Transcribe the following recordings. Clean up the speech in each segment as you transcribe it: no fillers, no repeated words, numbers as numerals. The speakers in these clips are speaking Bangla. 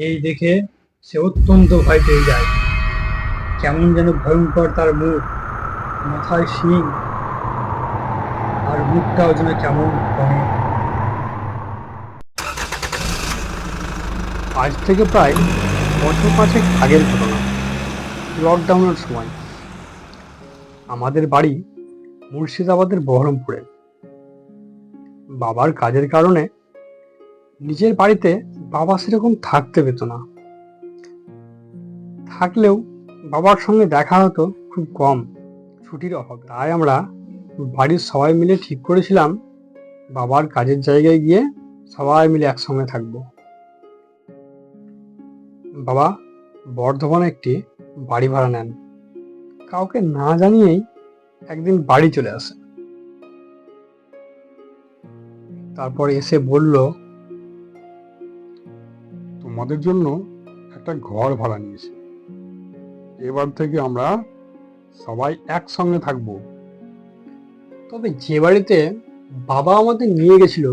এই দেখে সে অত্যন্ত ভয় পেয়ে যায়। কেমন যেন ভয়ঙ্কর তার মুখ, মাথায় শিং, আর মুখটাও যেন কেমন রঙের। আজ থেকে প্রায় বছর 5 আগের ঘটনা। লকডাউনের সময় আমাদের বাড়ি মুর্শিদাবাদের বহরমপুরে। বাবার কাজের কারণে নিজের বাড়িতে বাবা সেরকম থাকতে পেত না। থাকলেও বাবার সঙ্গে দেখা হতো খুব কম, ছুটির অভাবে। তাই আমরা বাড়ির সবাই মিলে ঠিক করেছিলাম বাবার কাজের জায়গায় গিয়ে সবাই মিলে একসঙ্গে থাকবো। বাবা বর্ধমানে একটি বাড়ি ভাড়া নেন। কাউকে না জানিয়েই একদিন বাড়ি চলে আসে। তারপর এসে বলল, তোমাদের জন্য একটা ঘর ভাড়া নিয়েছি। এবার থেকে আমরা সবাই একসঙ্গে থাকবো। তবে যে বাড়িতে বাবা আমাদের নিয়ে গেছিল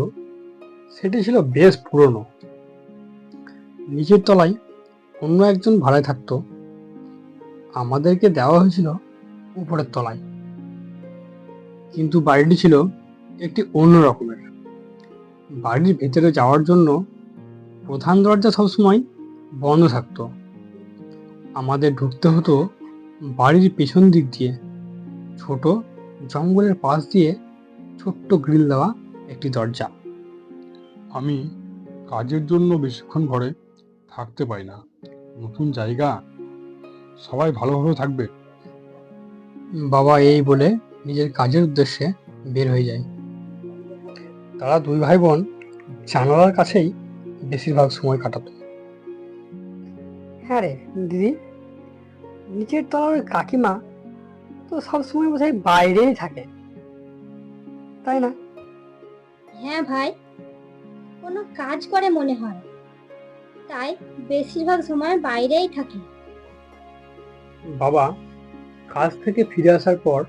সেটি ছিল বেশ পুরনো। নিচের তলায় অন্য একজন ভাড়ায় থাকতো, আমাদেরকে দেওয়া হয়েছিল উপরের তলায়। কিন্তু বাড়িটি ছিল একটি অন্য রকমের। বাড়ির ভেতরে যাওয়ার জন্য প্রধান দরজা সবসময় বন্ধ থাকতো। আমাদের ঢুকতে হতো বাড়ির পেছন দিক দিয়ে, ছোট জঙ্গলের পাশ দিয়ে ছোট্ট গ্রিল দেওয়া একটি দরজা। আমি কাজের জন্য বেশিক্ষণ ঘরে থাকতে পারি না। নতুন জায়গা, সবাই ভালোভাবে থাকবে। বাবা এই বলে নিজের কাজের উদ্দেশ্যে বের হয়ে যায়। তারা দুই ভাই বোন জানালার কাছেই বেশিরভাগ সময় কাটাতো। হ্যাঁ রে দিদি, নিচের তলার ওই কাকিমা তো সবসময় বোধহয় বাইরেই থাকে, তাই না? হ্যাঁ ভাই, কোনো কাজ করে মনে হয়, তাই বেশিরভাগ সময় বাইরেই থাকে। বাবা কাজ থেকে ফিরে আসার পর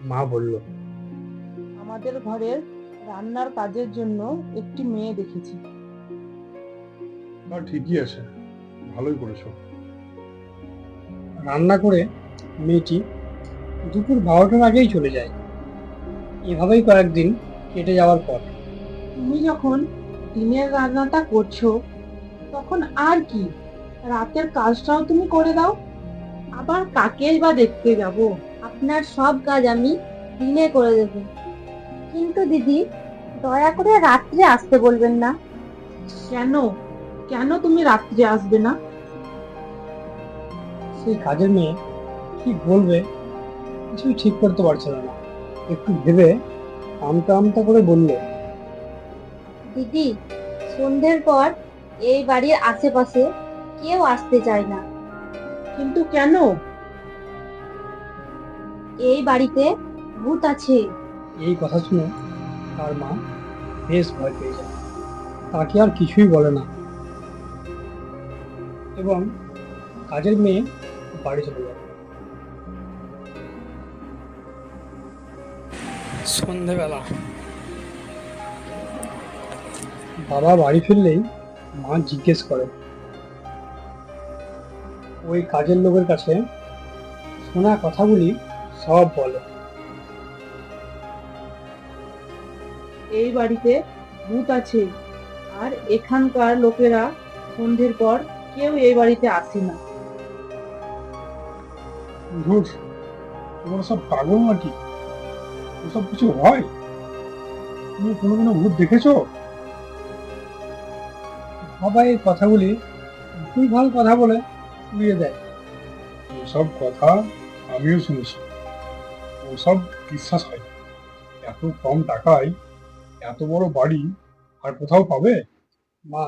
মা বলল, আমাদের ঘরের রান্নার কাজের জন্য একটি মেয়ে দেখেছি। তা ঠিকই আছে, ভালোই করেছো। রান্না করে মেয়েটি দুপুর 12টার আগেই চলে যায়। এভাবেই কয়েকদিন কেটে যাওয়ার পর তুমি যখন দিনের রান্নাটা করছো, তখন আর কি রাতের কাজটাও তুমি করে দাও। আবার কাকেই বা দেখতে যাব। আপনার সব কাজ আমি দিনে করে দেব, কিন্তু দিদি দয়া করে রাত্রে আসতে বলবেন না। কেন কেন তুমি রাত্রে আসবে না? সেই কাজের মেয়ে কি বলবে কিছুই ঠিক করতে পারছিল না। একটু ভেবে আমতা আমতা করে বলল, দিদি, সন্ধ্যের পর এই বাড়ির আশেপাশে কেউ আসতে চায় না। কিন্তু কেন? এই বাড়িতে ভূত আছে। এই কথা শুনে তার মা বেশ ভয় পেয়ে যায়। তাকে আর কিছুই বলে না এবং কাজের মেয়ে বাড়ি চলে যায়। সন্ধেবেলা বাবা বাড়ি ফিরলেই মা জিজ্ঞেস করে, ওই কাজের লোকের কাছে শোনা কথাগুলি সব বলে। এই বাড়িতে ভূত আছে, আর এখানকার লোকেরা সন্ধ্যের পর কেউ এই বাড়িতে আসে না। ধুর, তোমরা সব পাগল নাকি? ওসব কিছু হয়? তুমি কোনোদিনও ভূত দেখেছো? বাবা এই কথাগুলি ভুলভাল কথা বলে উড়িয়ে দেয়। ওসব কথা আমিও শুনেছি। ওসব বিশ্বাস হয় না। এত কম টাকায় এত বড় বাড়ি আর কোথাও পাবে? মা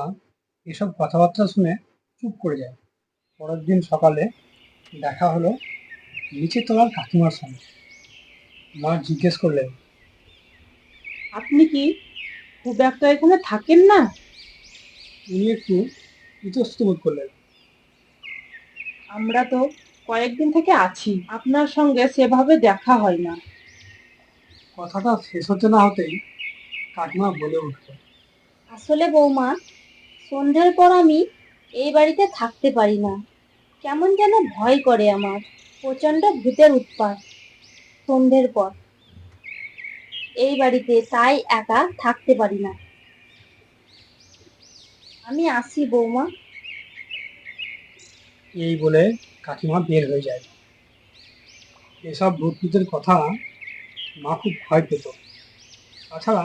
এসব কথাবার্তা শুনে চুপ করে যায়। পরের দিন সকালে দেখা হলো নিচের তলার কাকিমার সঙ্গে। মা জিজ্ঞেস করলেন, আপনি কি খুব একটা এখানে থাকেন না? উনি একটু ইতস্তত বোধ করলেন। আমরা তো কয়েকদিন থেকে আছি, আপনার সঙ্গে সেভাবে দেখা হয় না। কথাটা শেষ হতে না হতেই কাকিমা বলে উঠল, আসলে বৌমা, সন্ধ্যের পর আমি এই বাড়িতে থাকতে পারি না, কেমন যেন ভয় করে আমার। প্রচন্ড ভূতের উৎপাত সন্ধ্যের পর এই বাড়িতে, তাই একা থাকতে পারি না। আমি আসি বৌমা। এই বলে কাকিমা বের হয়ে যায়। এসব ভূতভূতের কথা মা খুব ভয় পেত। তাছাড়া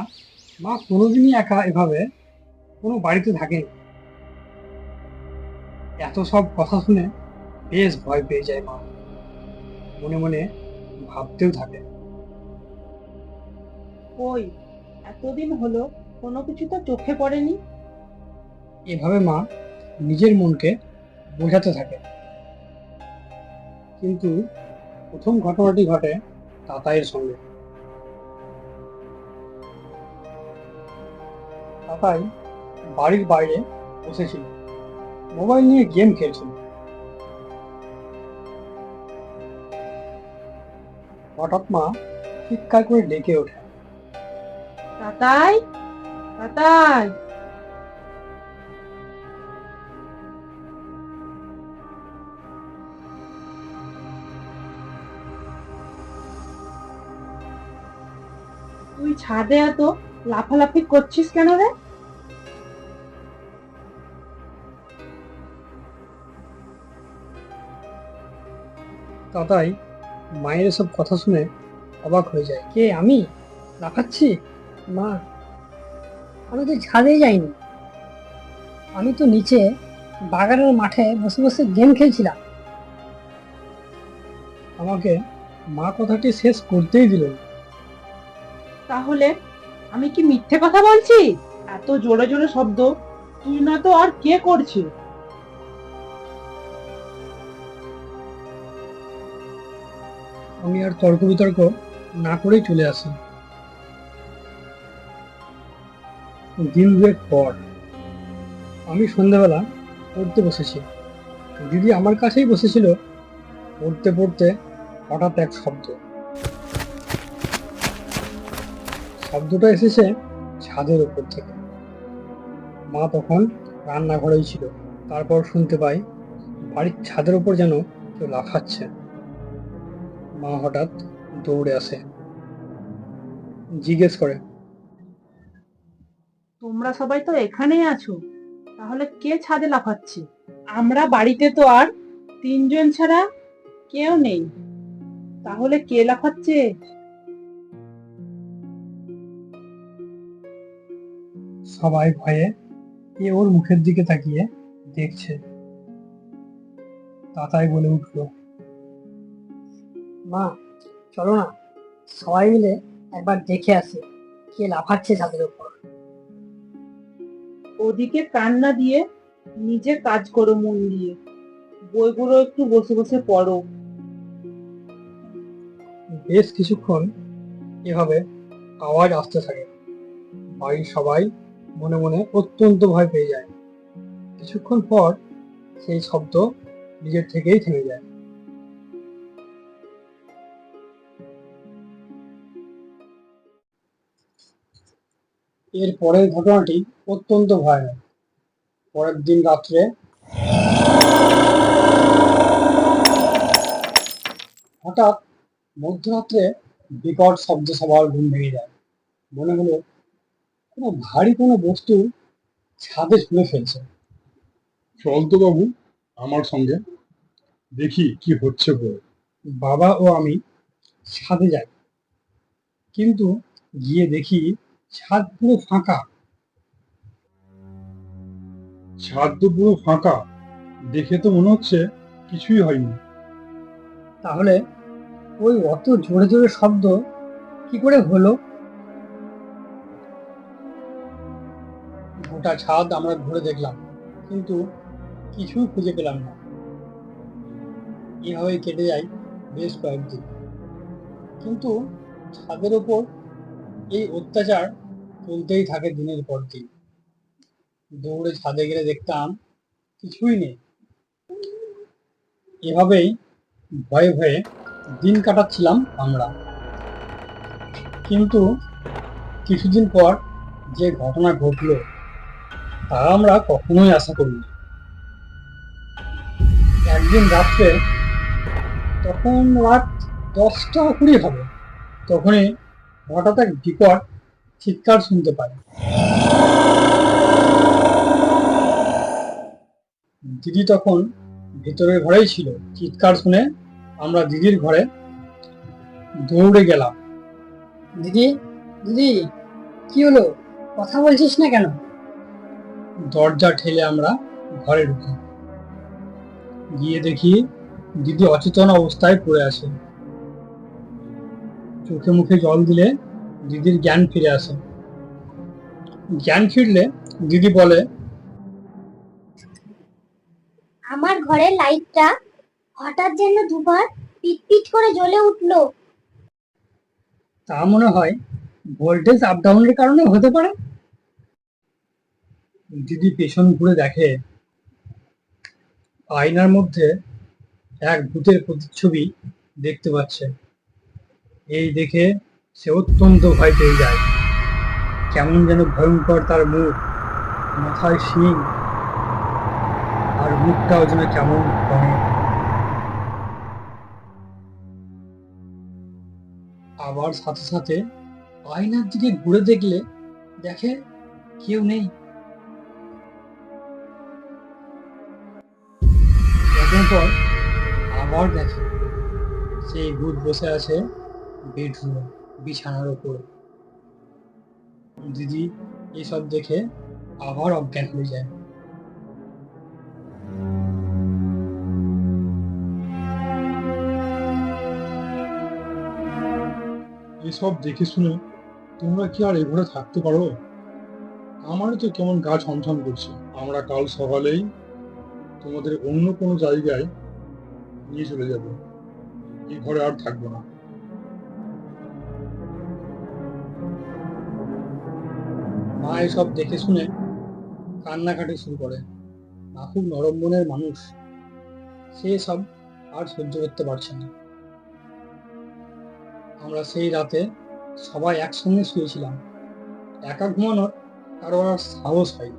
মা কোনোদিনই একা এভাবে কোনো বাড়িতে থাকেনি। এত সব কথা শুনে বেশ ভয় পেয়ে যায় মা। মনে মনে ভাবতেও থাকে। ওই এতদিন হলো কোনো কিছু তো চোখে পড়েনি। এভাবে মা নিজের মনকে বোঝাতে থাকে। কিন্তু প্রথম ঘটনাটি ঘটে তাতাইয়ের সঙ্গে। তাতাই বাড়ির বাইরে বসেছিল, মোবাইল নিয়ে গেম খেলছিল। হঠাৎ মা চিৎকার করে ডেকে ওঠে। তাতাই, তাতাই। তুই ছাদে এত লাফালাফি করছিস কেন রে? তাতাই মায়ের এসব কথা শুনে অবাক হয়ে যায়। কে, আমি লাফাচ্ছি? মা, আমি তো ছাদে যাইনি, আমি তো নিচে বাগানের মাঠে বসে বসে গেম খেলছিলাম। আমাকে মা কথাটি শেষ করতেই দিল না। তাহলে আমি কি মিথ্যে কথা বলছি? এত জোরে জোরে শব্দ তুই না তো আর কে করছে? আমি আর তর্ক বিতর্ক না করেই চলে আসি। দিন দুয়েক পর আমি সন্ধ্যাবেলা পড়তে বসেছি। দিদি আমার কাছেই বসেছিল। পড়তে পড়তে হঠাৎ এক শব্দটা এসেছে ছাদের উপর থেকে। মা তখন রান্নাঘরেই ছিল। তারপর শুনতে পাই বাড়ির ছাদের উপর যেন কেউ লাফাচ্ছে। মা হঠাৎ দৌড়ে আসে, জিজ্ঞেস করে, তোমরা সবাই তো এখানেই আছো, তাহলে কে ছাদে লাফাচ্ছে? আমরা বাড়িতে তো আর তিনজন ছাড়া কেউ নেই, তাহলে কে লাফাচ্ছে? সবাই ভয়ে এ ওর মুখের দিকে তাকিয়ে দেখছে। তাতাই বলে উঠল, মা চলো না, সবাই মিলে একবার দেখে আসি কে লাফাচ্ছে ছাদের উপর। ওদিকে কান্না দিয়ে নিজে কাজ করো মন দিয়ে, বইগুলো একটু বসে বসে পড়ো। বেশ কিছুক্ষণ এভাবে আওয়াজ আসতে থাকে। বাড়ির সবাই মনে মনে অত্যন্ত ভয় পেয়ে যায়। কিছুক্ষণ পর সেই শব্দ নিজের থেকেই থেমে যায়। এর পরের ঘটনাটি অত্যন্ত ভয়ানক। পরের দিন রাত্রে হঠাৎ মধ্যরাত্রে বিকট শব্দে সবার ঘুম ভেঙে যায়। মনে হলো কোনো ভারী কোনো বস্তু ছাদে ছুঁড়ে ফেলছে। চল তো বাবু আমার সঙ্গে, দেখি কি হচ্ছে বলে। বাবা ও আমি ছাদে যাই, কিন্তু গিয়ে দেখি ছাদ পুরো ফাঁকা। ছাদ তো পুরো ফাঁকা, দেখে তো মনে হচ্ছে কিছুই হয়নি। তাহলে ওই অত জোরে জোরে শব্দ কি করে হলো? গোটা ছাদ আমরা ঘুরে দেখলাম, কিন্তু কিছুই খুঁজে পেলাম না। এভাবে কেটে যায় বেশ কয়েকদিন। কিন্তু ছাদের ওপর এই অত্যাচার চলতেই থাকে দিনের পর দিন। দৌড়ে ছাদে গেলে দেখতাম কিছুই নেই। এভাবেই ভয়ে ভয়ে দিন কাটাচ্ছিলাম আমরা। কিন্তু কিছুদিন পর যে ঘটনা ঘটলো তা আমরা কখনোই আশা করিনি। একদিন রাত্রে, তখন রাত 10টা 20 হবে, তখনই হঠাৎ এক বিকট চিৎকার শুনতে পাই। দিদি তখন ভিতরের ঘরেই ছিল। চিৎকার শুনে আমরা দিদির ঘরে দৌড়ে গেলাম। দিদি, দিদি, কি হলো? কথা বলছিস না কেন? দরজা ঠেলে আমরা ঘরে ঢুকি। গিয়ে দেখি দিদি অচেতন অবস্থায় পড়ে আছে। চোখে মুখে জল দিলে দিদির জ্ঞান ফিরে আসে। জ্ঞান ফিরলে দিদি বলে, আমার ঘরের লাইটটা হঠাৎ যেন দুবার পিট করে জ্বলে উঠলো। তা মনে হয় ভোল্টেজ আপ ডাউনের কারণে হতে পারে। দিদি পেছন ঘুরে দেখে আয়নার মধ্যে এক ভূতের প্রতিচ্ছবি দেখতে পাচ্ছে। এই দেখে সে অত্যন্ত ভয় পেয়ে যায়। কেমন যেন ভয়ঙ্কর তার মুখ, মাথায় শিং, আর মুখটাও যেন কেমন করে। আবার সাথে সাথে আয়নার দিকে ঘুরে দেখলে দেখে কেউ নেই। কিছুক্ষণ পর আবার দেখে সেই ভূত বসে আছে বেডরুমে, বিছানার উপর। দিদি এসব দেখে আবার অজ্ঞান হয়ে যায়। এসব দেখে শুনে তোমরা কি আর এ ঘরে থাকতে পারো? আমারও তো কেমন গা ছমছম করছে। আমরা কাল সকালেই তোমাদের অন্য কোনো জায়গায় নিয়ে চলে যাব। এই ঘরে আর থাকবো না। মা এসব দেখে শুনে কান্নাকাটি শুরু করে। মা খুব নরম মনের মানুষ, সে সব আর সহ্য করতে পারছে না। আমরা সেই রাতে সবাই একসঙ্গে শুয়েছিলাম। একা ঘুমানোর কারো আর সাহস হয়।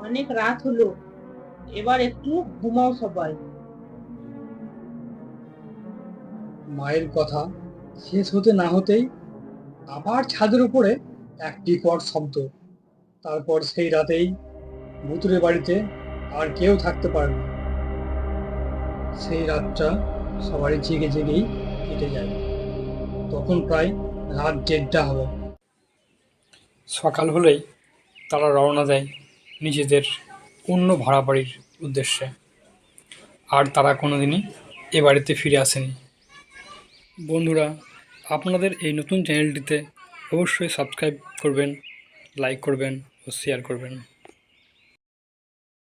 অনেক রাত হলো, এবার একটু ঘুমাও সবাই। মায়ের কথা শেষ হতে না হতেই আবার ছাদের উপরে একটি পর শব্দ। তারপর সেই রাতেই ভুতুরে বাড়িতে আর কেউ থাকতে পারে না। সেই রাতটা সবারই জেগে জেগেই কেটে যায়। তখন প্রায় রাত 1:30 হবে। সকাল হলেই তারা রওনা দেয় নিজেদের অন্য ভাড়া বাড়ির উদ্দেশ্যে। আর তারা কোনোদিনই এ বাড়িতে ফিরে আসেনি। বন্ধুরা, আপনাদের এই নতুন চ্যানেলটিতে অবশ্যই সাবস্ক্রাইব করবেন, লাইক করবেন ও শেয়ার করবেন।